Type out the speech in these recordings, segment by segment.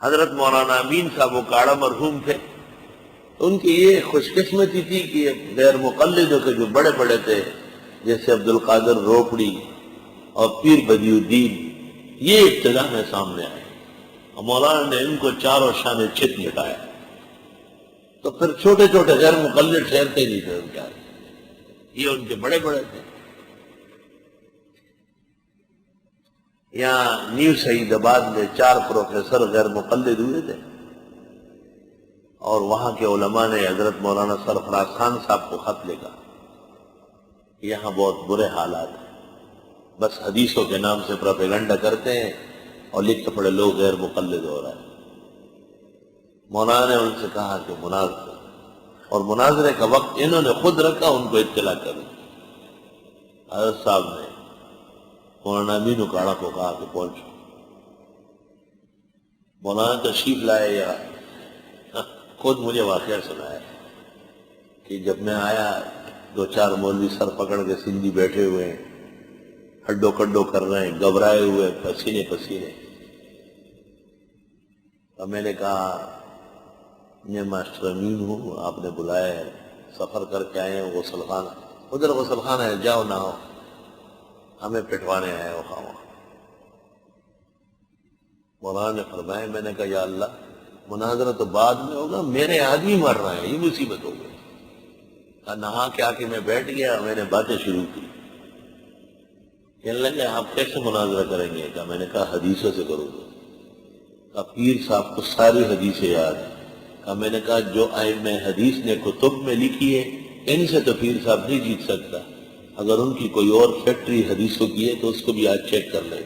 حضرت مولانا امین صاحب وہ کاڑا مرحوم تھے، ان کی یہ خوش قسمتی تھی کہ غیر مقلدوں کے جو بڑے بڑے تھے جیسے عبد القادر روپڑی اور پیر بدیع الدین، یہ ابتدا میں سامنے آئے اور مولانا نے ان کو چاروں شانے چت مٹایا، تو پھر چھوٹے چھوٹے غیر مقلد ٹھہرتے نہیں تھے ان کے آگے، یہ ان کے بڑے بڑے تھے۔ یہاں نیو سعید آباد میں 4 پروفیسر غیر مقلد ہوئے تھے، اور وہاں کے علماء نے حضرت مولانا سرفراز خان صاحب کو خط لکھا، یہاں بہت برے حالات ہیں، بس حدیثوں کے نام سے پروپیگنڈا کرتے ہیں اور لکھتے پڑے لوگ غیر مقلد ہو رہا ہے۔ مولانا نے ان سے کہا کہ مناظرہ، اور مناظرے کا وقت انہوں نے خود رکھا، ان کو اطلاع کری۔ حضرت صاحب نے مولانا امین اکاڑا کو کہا کہ پہنچو۔ مولانا تشریف لائے، یا خود مجھے واقعہ سنایا کہ جب میں آیا 2-4 مولوی سر پکڑ کے سندھی بیٹھے ہوئے ہیں، ہڈو کڈو کر رہے ہیں، گھبرائے ہوئے، پسینے پسینے۔ اور میں نے کہا میں ماسٹر امین ہوں، آپ نے بلایا ہے، سفر کر کے آئے ہیں غسل خانہ، ادھر غسل خانہ ہے، جاؤ نہ ہو، ہمیں پٹوانے آئے ہو خواہ۔ مولانا نے فرمایا، میں نے کہا یا اللہ، مناظرہ تو بعد میں ہوگا، میرے آدمی مر رہے ہیں، یہ مصیبت ہو گئی۔ کہا نہا کے آ کے میں بیٹھ گیا، میں نے باتیں شروع کی۔ کہنے لگے آپ کیسے مناظرہ کریں گے؟ کہا میں نے کہا حدیثوں سے کروں گا۔ کہا پیر صاحب کو ساری حدیثیں یاد ہیں۔ کہا میں نے کہا جو ائمہ حدیث نے کتب میں لکھی ہے ان سے تو پیر صاحب نہیں جیت سکتا، اگر ان کی کوئی اور فیکٹری حدیثوں کی ہے تو اس کو بھی آج چیک کر لیں۔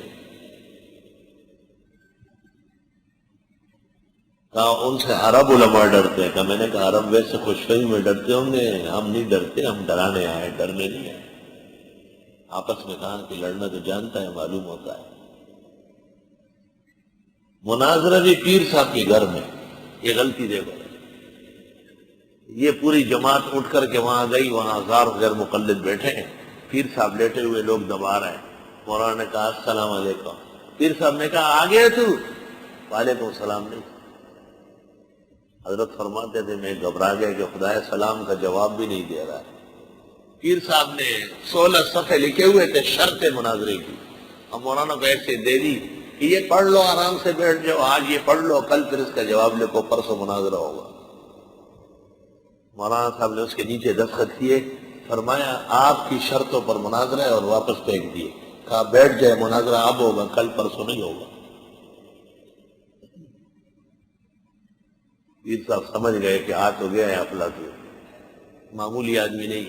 کہا ان سے عرب علماء ڈرتے ہیں۔ کہا میں نے کہا عرب ویسے خوش فہمی میں ڈرتے ہوں گے، ہم نہیں ڈرتے، ہم ڈرانے آئے، ڈرنے نہیں آئے۔ آپس میں کہا کہ لڑنا تو جانتا ہے، معلوم ہوتا ہے۔ مناظرہ بھی پیر صاحب کے گھر میں، یہ غلطی دیکھو، یہ پوری جماعت اٹھ کر کے وہاں گئی، وہاں 1000 غیر مقلد بیٹھے ہیں، پیر صاحب لیٹے ہوئے، لوگ دبا رہے ہیں۔ مولانا نے کہا السلام علیکم۔ پیر صاحب نے کہا آگے تو؟ وعلیکم السلام نہیں۔ حضرت فرماتے تھے میں گھبرا گیا کہ خدا سلام کا جواب بھی نہیں دے رہا ہے۔ پیر صاحب نے 16 صفحے لکھے ہوئے تھے شرط مناظرے کی، اب مولانا کو ایسے دے دی کہ یہ پڑھ لو، آرام سے بیٹھ جاؤ، آج یہ پڑھ لو، کل پھر اس کا جواب لکھو، پرسوں مناظرہ ہوگا۔ مولانا صاحب نے اس کے نیچے دستخط کیے، فرمایا آپ کی شرطوں پر مناظرہ ہے، اور واپس پھینک دیے۔ کہا بیٹھ جائے، مناظرہ اب ہوگا، کل پرسوں نہیں ہوگا۔ پیر صاحب سمجھ گئے کہ آ تو گیا ہے افلاطون، معمولی آدمی نہیں۔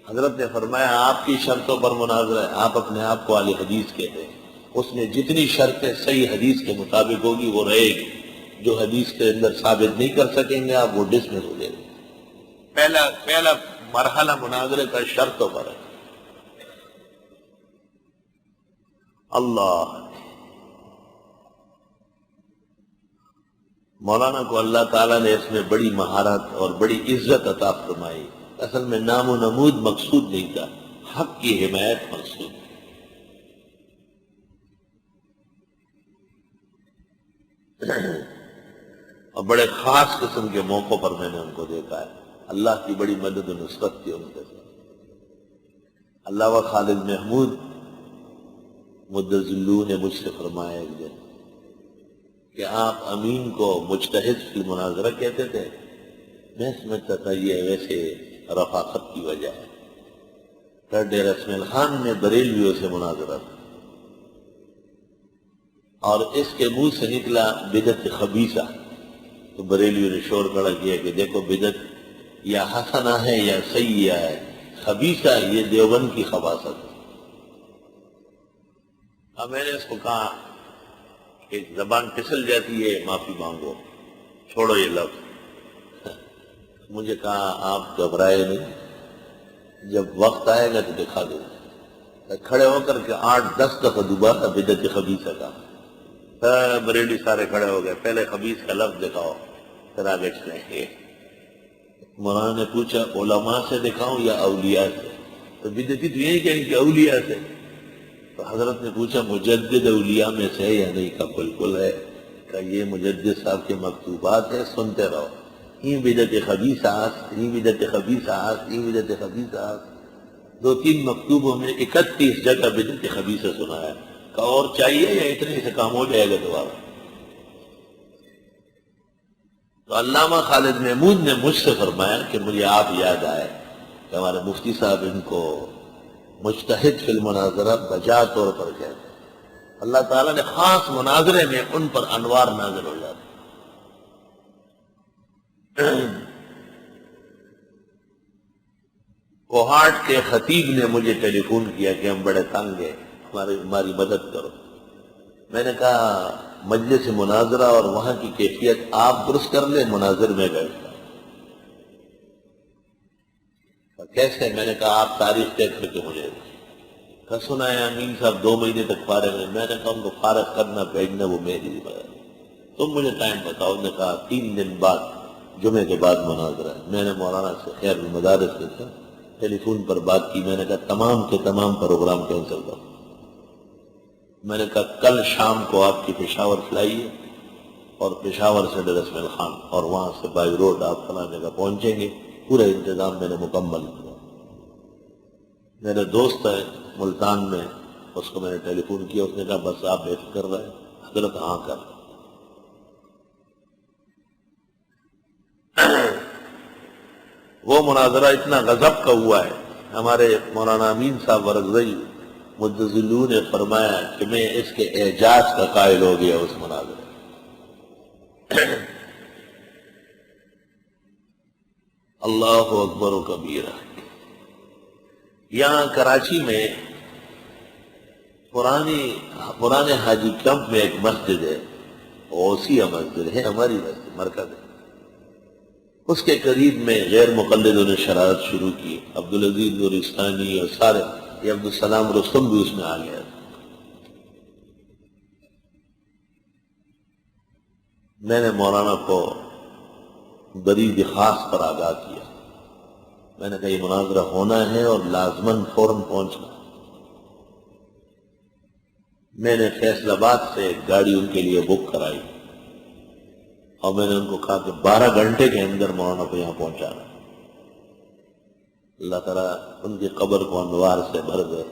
حضرت نے فرمایا آپ کی شرطوں پر مناظرہ ہے، آپ اپنے آپ کو اہل حدیث کہتے ہیں، اس میں جتنی شرطیں صحیح حدیث کے مطابق ہوگی وہ رہے گی، جو حدیث کے اندر ثابت نہیں کر سکیں گے آپ وہ ڈسمس ہو جائے گا۔ پہلا مرحلہ مناظرے کا شرطوں پر ہے۔ اللہ مولانا کو اللہ تعالیٰ نے اس میں بڑی مہارت اور بڑی عزت عطا فرمائی۔ اصل میں نام و نمود مقصود نہیں تھا، حق کی حمایت مقصود تھی۔ اور بڑے خاص قسم کے موقع پر میں نے ان کو دیکھا ہے، اللہ کی بڑی مدد و نصرت تھی ان کے ساتھ۔ علامہ خالد محمود مدظلو نے مجھ سے فرمایا ایک دن کہ آپ امین کو مجتہد فی المناظرہ کہتے تھے، میں سمجھتا تھا یہ ویسے رفاقت کی وجہ ہے۔ پھر ڈیرہ اسماعیل خان نے بریلویوں سے مناظرہ تھا، اور اس کے منہ سے نکلا بدعت خبیثہ، تو بریلویوں نے شور کھڑا کیا کہ دیکھو بدعت یا حسنہ ہے یا سیئہ ہے، خبیثہ یہ دیوبند کی خباثت ہے۔ اب میں نے اس کو کہا کہ زبان پھسل جاتی ہے، معافی مانگو، چھوڑو یہ لفظ۔ مجھے کہا آپ گھبرائے نہیں، جب وقت آئے گا تو دکھا دوں۔ کھڑے ہو کر کے 8-10 دفعہ دوبارہ بدعت خبیثہ کا، بریلی سارے کھڑے ہو گئے، پہلے خبیث کا لفظ دکھاؤ پھر آگے چلیں۔ مولانا نے پوچھا علماء سے دکھاؤں یا اولیاء سے؟ تو بدعتی تو یہی کہیں کہ اولیاء سے۔ تو حضرت نے پوچھا مجدد اولیاء میں سے ہے یا نہیں؟ کا بالکل ہے۔ کہا یہ مجدد صاحب کے مکتوبات ہیں، سنتے رہو. این بدعت خبیثہ، این بدعت خبیثہ، این بدعت خبیثہ. 2-3 مکتوبوں میں 31 جگہ بدعت خبیثہ سنایا. کہا اور چاہیے یا اتنے سے کام ہو جائے گا دوبارہ؟ تو علامہ خالد محمود نے مجھ سے فرمایا کہ مجھے آپ یاد آئے کہ ہمارے مفتی صاحب ان کو مجتہد فی المناظرہ بجا طور پر کہتے ہیں. اللہ تعالیٰ نے خاص مناظرے میں ان پر انوار نازل ہو جاتے. کوہاٹ کے خطیب نے مجھے ٹیلی فون کیا کہ ہم بڑے تنگ ہیں، ہماری مدد کرو. میں نے کہا مجلس مناظرہ اور وہاں کی کیفیت آپ درست کر لیں، مناظر میں بیٹھتا. کیسے؟ میں نے کہا آپ تاریخ طے کر کے مجھے سنا ہے امین صاحب 2 مہینے تک فارغ ہیں. میں نے کہا ان کو فارغ کرنا بھیجنا وہ میری ذمہ داری، تم مجھے ٹائم بتاؤ. نے کہا 3 دن بعد جمعے کے بعد مناظرہ ہے. میں نے مولانا سے خیر المدارس سے ٹیلی فون پر بات کی. میں نے کہا تمام کے تمام پروگرام کینسل کرو. میں نے کہا کل شام کو آپ کی پشاور فلائی ہے اور پشاور سے ڈر اسماعیل خان اور وہاں سے بائی روڈ آپ فلاں جگہ پہنچیں گے. پورا انتظام میں نے مکمل کیا. میرے دوست ہے ملتان میں، اس کو میں نے ٹیلی فون کیا. اس نے کہا بس آپ بے فکر رہے. حضرت ہاں کر. وہ مناظرہ اتنا غضب کا ہوا ہے. ہمارے مولانا امین صاحب ورغزئی مدظلو نے فرمایا کہ میں اس کے اعجاز کا قائل ہو گیا اس مناظرے. اللہ اکبر و کبیرہ. یہاں کراچی میں پرانے حاجی کیمپ میں ایک مسجد ہے، اوسیہ مسجد ہے، ہماری مسجد مرکز ہے. اس کے قریب میں غیر مقلدوں نے شرارت شروع کی. عبدالعزیز نورستانی اور سارے، یہ عبدالسلام رستم بھی اس میں آ گیا. میں نے مولانا کو برید خاص پر آگاہ کیا. میں نے کہا یہ مناظرہ ہونا ہے اور لازماً فوراً پہنچنا. میں نے فیصل آباد سے ایک گاڑی ان کے لیے بک کرائی اور میں نے ان کو کہا کہ 12 گھنٹے کے اندر مولانا کو یہاں پہنچانا. اللہ تعالیٰ ان کی قبر کو انوار سے بھر دے.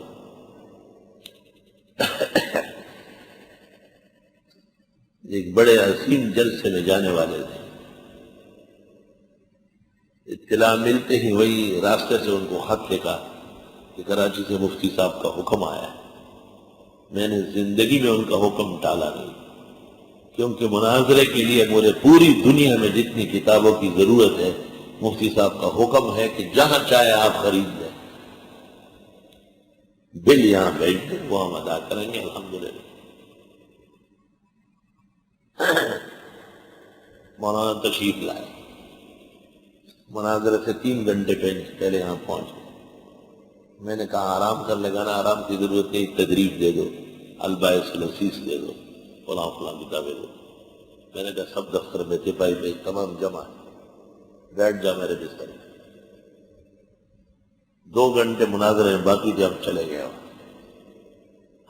ایک بڑے عظیم جلسے میں جانے والے تھے. اطلاع ملتے ہی وہی راستے سے ان کو خط لکھا کہ کراچی سے مفتی صاحب کا حکم آیا ہے. میں نے زندگی میں ان کا حکم ٹالا نہیں، کیونکہ مناظرے کے لیے مجھے پوری دنیا میں جتنی کتابوں کی ضرورت ہے مفتی صاحب کا حکم ہے کہ جہاں چاہے آپ خرید لیں، بل یہاں بھیج دیں، وہ ہم ادا کریں گے الحمدللہ. مولانا تشریف لائے. مناظرے سے 3 گھنٹے پہلے یہاں پہنچ گئے. میں نے کہا آرام کر لے گا نا، آرام کی ضرورت نہیں، تدریب دے دو، الباعث الاسیس دے دو، فلاں فلاں کتابیں دو. میں نے کہا سب دفتر میں تپائی میں تمام جمع ہے، بیٹھ جا میرے بستر میں. 2 گھنٹے مناظرے میں باقی تھے، ہم چلے گئے.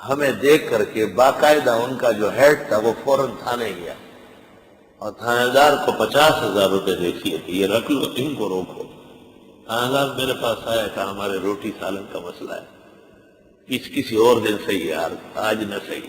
ہمیں دیکھ کر کے باقاعدہ ان کا جو ہیڈ تھا وہ فوراً تھانے گیا اور تھانے دار کو 50,000 روپے دیکھیے کہ یہ رکھ لو، ان کو روکو. تھانے دار میرے پاس آیا کہ ہمارے روٹی سالن کا مسئلہ ہے، کسی اور دن صحیح ہے، آج نہ صحیح.